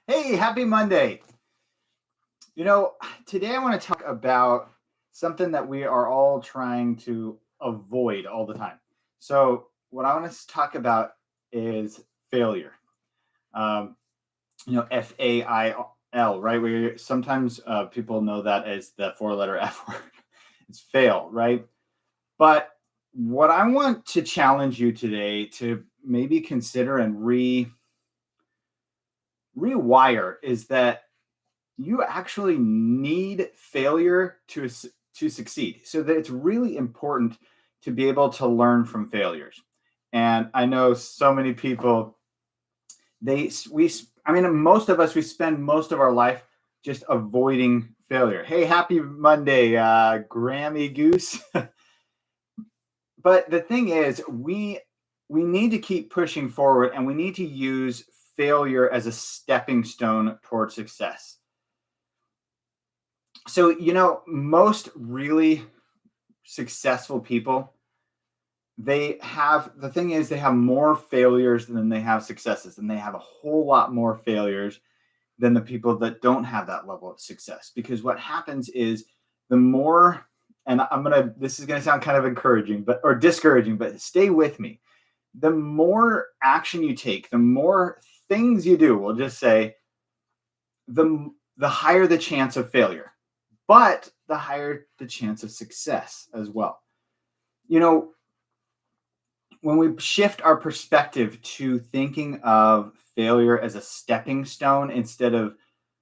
Hey, happy Monday. You know, Today I want to talk about something that we are all trying to avoid all the time. So, what I want to talk about is failure. Um, FAIL, right? Where sometimes people know that as the four-letter F word. It's fail, right? But what I want to challenge you today to maybe consider and rewire is that you actually need failure to succeed. So that it's really important to be able to learn from failures. And I know so many people they we I mean most of us we spend most of our life just avoiding failure. Hey, happy Monday, Grammy Goose. But the thing is, we need to keep pushing forward and we need to use failure as a stepping stone toward success. So, most really successful people, the thing is, they have more failures than they have successes, and they have a whole lot more failures than the people that don't have that level of success. Because what happens is the more, and this is gonna sound kind of encouraging, or discouraging, but stay with me. The more action you take, the more things you do, we'll just say, the higher the chance of failure, but the higher the chance of success as well. You know, when we shift our perspective to thinking of failure as a stepping stone instead of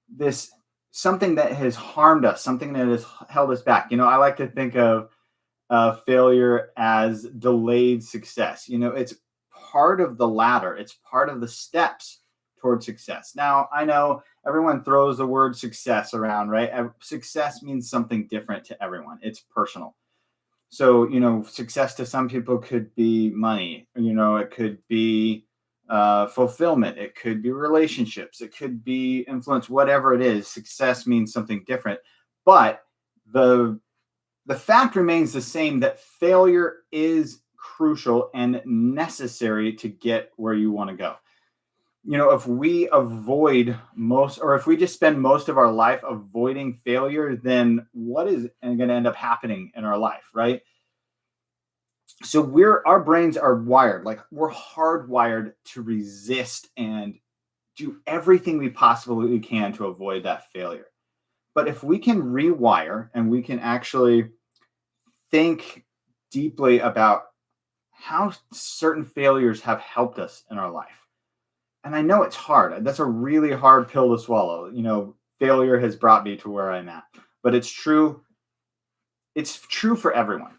this something that has harmed us, something that has held us back. I like to think of failure as delayed success. It's part of the ladder, it's part of the steps toward success. Now, I know everyone throws the word success around, right? Success means something different to everyone, it's personal. So, success to some people could be money, it could be fulfillment, it could be relationships, it could be influence, whatever it is. Success means something different. But the the fact remains the same that failure is crucial and necessary to get where you want to go. If we avoid most, or if we just spend most of our life avoiding failure, then what is going to end up happening in our life, right? So our brains are wired, like we're hardwired to resist and do everything we possibly can to avoid that failure. But if we can rewire and we can actually think deeply about how certain failures have helped us in our life. And I know it's hard. That's a really hard pill to swallow. Failure has brought me to where I'm at. But it's true. It's true for everyone.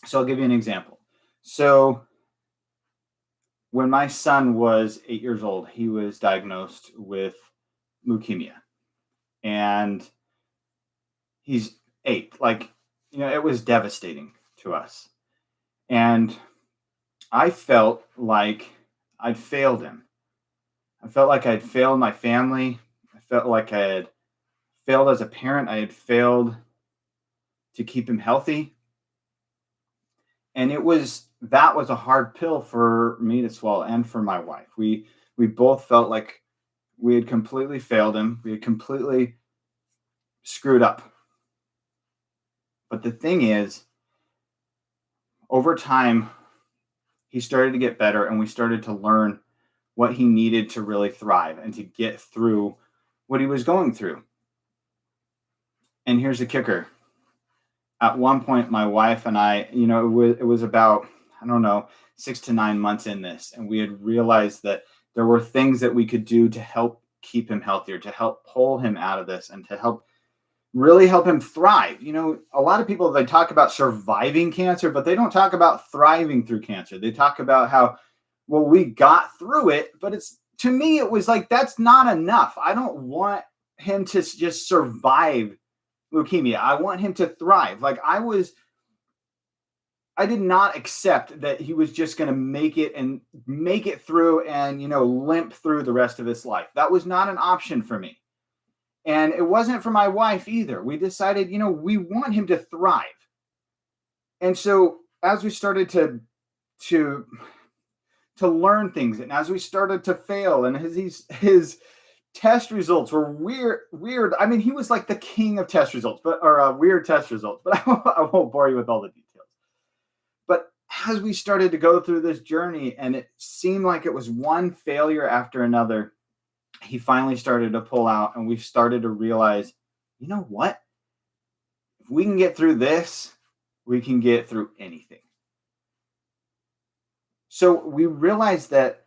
So I'll give you an example. So when my son was 8 years old, he was diagnosed with leukemia. And he's 8. It was devastating to us. And I felt like I'd failed him. I felt like I'd failed my family. I felt like I had failed as a parent. I had failed to keep him healthy. And that was a hard pill for me to swallow and for my wife. We both felt like we had completely failed him. We had completely screwed up. But the thing is, over time, he started to get better and we started to learn what he needed to really thrive and to get through what he was going through. And here's the kicker. At one point, my wife and I, it was about, I don't know, 6 to 9 months in this, and we had realized that there were things that we could do to help keep him healthier, to help pull him out of this, and to really help him thrive. A lot of people, they talk about surviving cancer, but they don't talk about thriving through cancer. They talk about how, well, we got through it, but to me, it was like, that's not enough. I don't want him to just survive leukemia. I want him to thrive. I did not accept that he was just going to make it through and, limp through the rest of his life. That was not an option for me. And it wasn't for my wife either. We decided, we want him to thrive. And so as we started to learn things, and as we started to fail, and his test results were weird. I mean, he was like the king of test results, but or weird test results. But I won't bore you with all the details. But as we started to go through this journey, and it seemed like it was one failure after another, he finally started to pull out, and we started to realize, you know what? If we can get through this, we can get through anything. So we realized that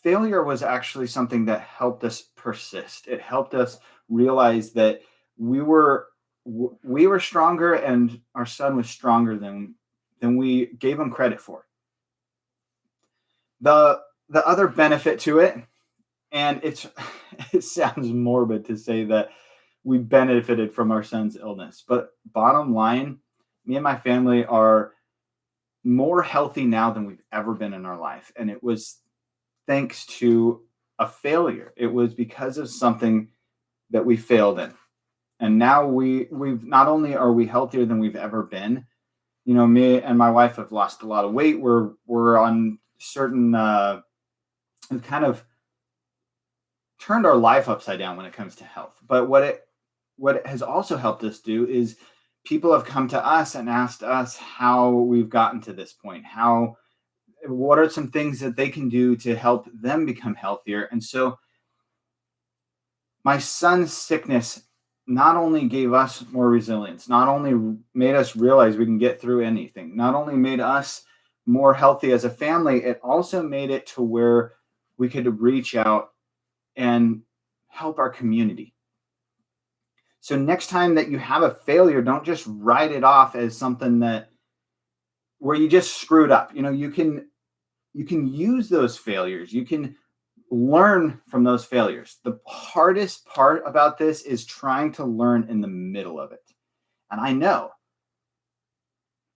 failure was actually something that helped us persist. It helped us realize that we were we were stronger, and our son was stronger than we gave him credit for. The other benefit to it, and it's it sounds morbid to say that we benefited from our son's illness, but bottom line, me and my family are more healthy now than we've ever been in our life, and it was thanks to a failure. It was because of something that we failed in. And now we've not only are we healthier than we've ever been, me and my wife have lost a lot of weight. We're on certain we've kind of turned our life upside down when it comes to health. But what it has also helped us do is people have come to us and asked us how we've gotten to this point, what are some things that they can do to help them become healthier. And so my son's sickness not only gave us more resilience, not only made us realize we can get through anything, not only made us more healthy as a family, it also made it to where we could reach out and help our community. So next time that you have a failure, don't just write it off as something that where you just screwed up. You can use those failures. You can learn from those failures. The hardest part about this is trying to learn in the middle of it. And I know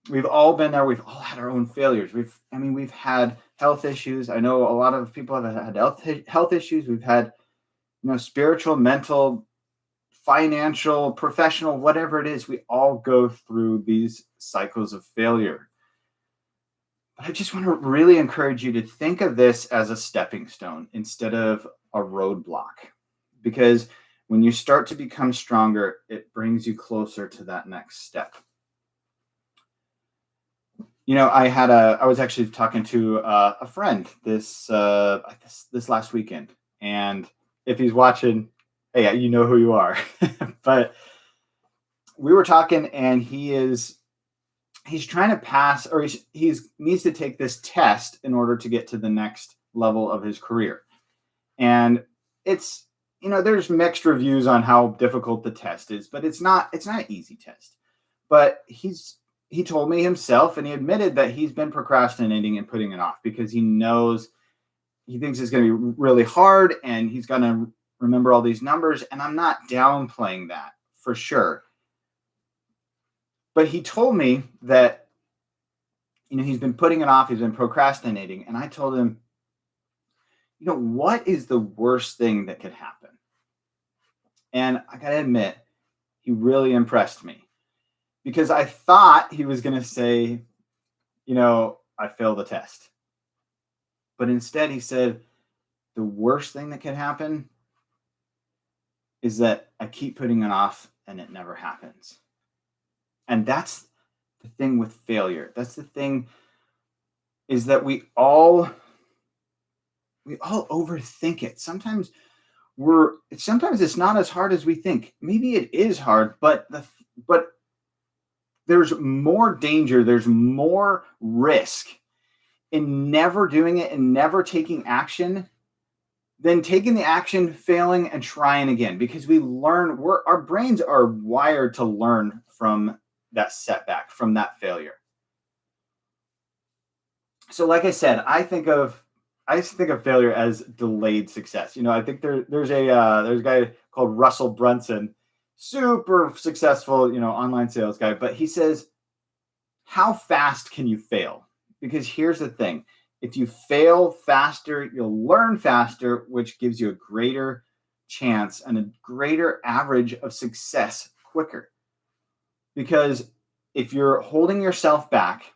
we've all been there. We've all had our own failures. We've had health issues. I know a lot of people have had health issues. We've had, spiritual, mental, financial, professional, whatever it is. We all go through these cycles of failure. But I just want to really encourage you to think of this as a stepping stone instead of a roadblock. Because when you start to become stronger, it brings you closer to that next step. I was actually talking to a friend this last weekend, and if he's watching, hey, you know who you are. But we were talking, and he's trying to pass, or he's needs to take this test in order to get to the next level of his career. And it's there's mixed reviews on how difficult the test is, but it's not an easy test. But he told me himself, and he admitted that he's been procrastinating and putting it off because he thinks it's going to be really hard, and he's going to remember all these numbers. And I'm not downplaying that for sure. But he told me that, he's been putting it off, he's been procrastinating. And I told him, what is the worst thing that could happen? And I got to admit, he really impressed me. Because I thought he was going to say, I failed the test. But instead he said, the worst thing that could happen is that I keep putting it off and it never happens. And that's the thing with failure. That's the thing, is that we all overthink it. Sometimes it's not as hard as we think. Maybe it is hard, but there's more danger, there's more risk in never doing it and never taking action than taking the action, failing, and trying again. Because our brains are wired to learn from that setback, from that failure. So like I said, I think of failure as delayed success. I think there's a guy called Russell Brunson, super successful, online sales guy, but he says, how fast can you fail? Because here's the thing. If you fail faster, you'll learn faster, which gives you a greater chance and a greater average of success quicker. Because if you're holding yourself back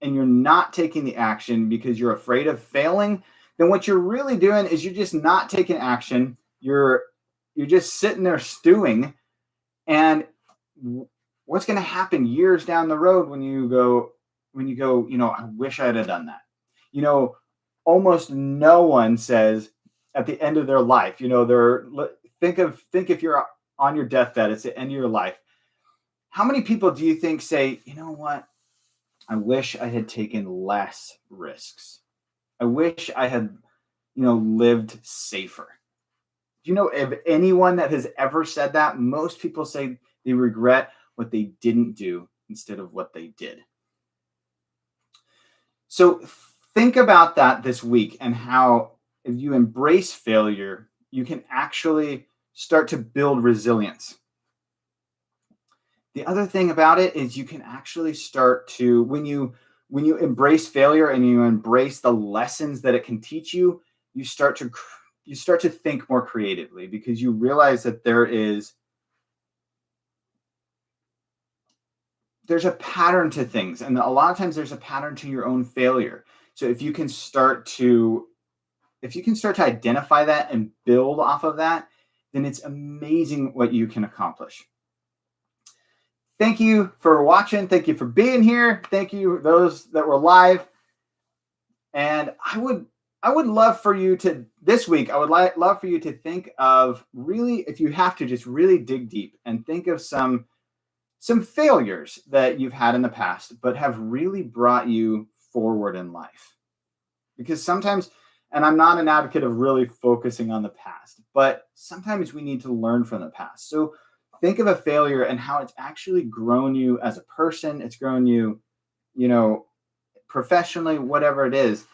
and you're not taking the action because you're afraid of failing, then what you're really doing is you're just not taking action, You're just sitting there stewing, and what's going to happen years down the road when you go, I wish I'd have done that. Almost no one says at the end of their life, think if you're on your deathbed, it's the end of your life. How many people do you think say, you know what? I wish I had taken less risks. I wish I had, lived safer. Do you know of anyone that has ever said that? Most people say they regret what they didn't do instead of what they did. So think about that this week, and how if you embrace failure, you can actually start to build resilience. The other thing about it is you can actually start to, when you embrace failure and you embrace the lessons that it can teach you, you start to think more creatively, because you realize that there's a pattern to things, and a lot of times there's a pattern to your own failure. So if you can start to identify that and build off of that, then it's amazing what you can accomplish. Thank you for watching. Thank you for being here. Thank you those that were live. And I would love for you to, this week, I would love for you to think of, really, if you have to, just really dig deep and think of some failures that you've had in the past, but have really brought you forward in life. Because sometimes, and I'm not an advocate of really focusing on the past, but sometimes we need to learn from the past. So think of a failure and how it's actually grown you as a person. It's grown you, professionally, whatever it is.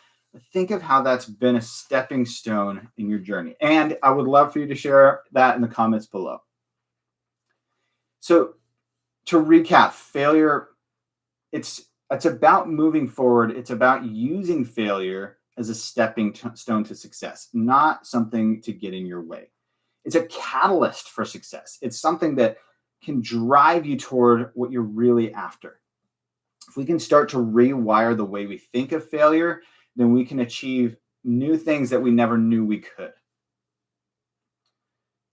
Think of how that's been a stepping stone in your journey. And I would love for you to share that in the comments below. So to recap, failure, it's about moving forward. It's about using failure as a stepping stone to success, not something to get in your way. It's a catalyst for success. It's something that can drive you toward what you're really after. If we can start to rewire the way we think of failure, then we can achieve new things that we never knew we could.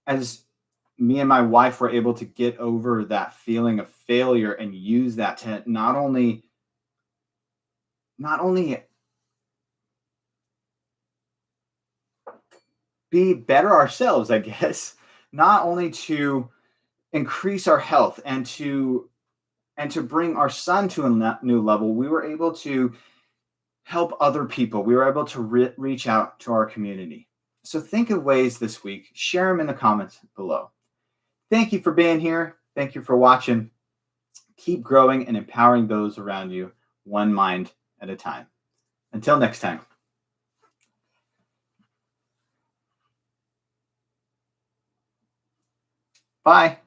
As me and my wife were able to get over that feeling of failure and use that to not only be better ourselves, I guess, not only to increase our health and to bring our son to a new level, we were able to help other people. We were able to reach out to our community. So think of ways this week. Share them in the comments below. Thank you for being here. Thank you for watching. Keep growing and empowering those around you, one mind at a time. Until next time. Bye.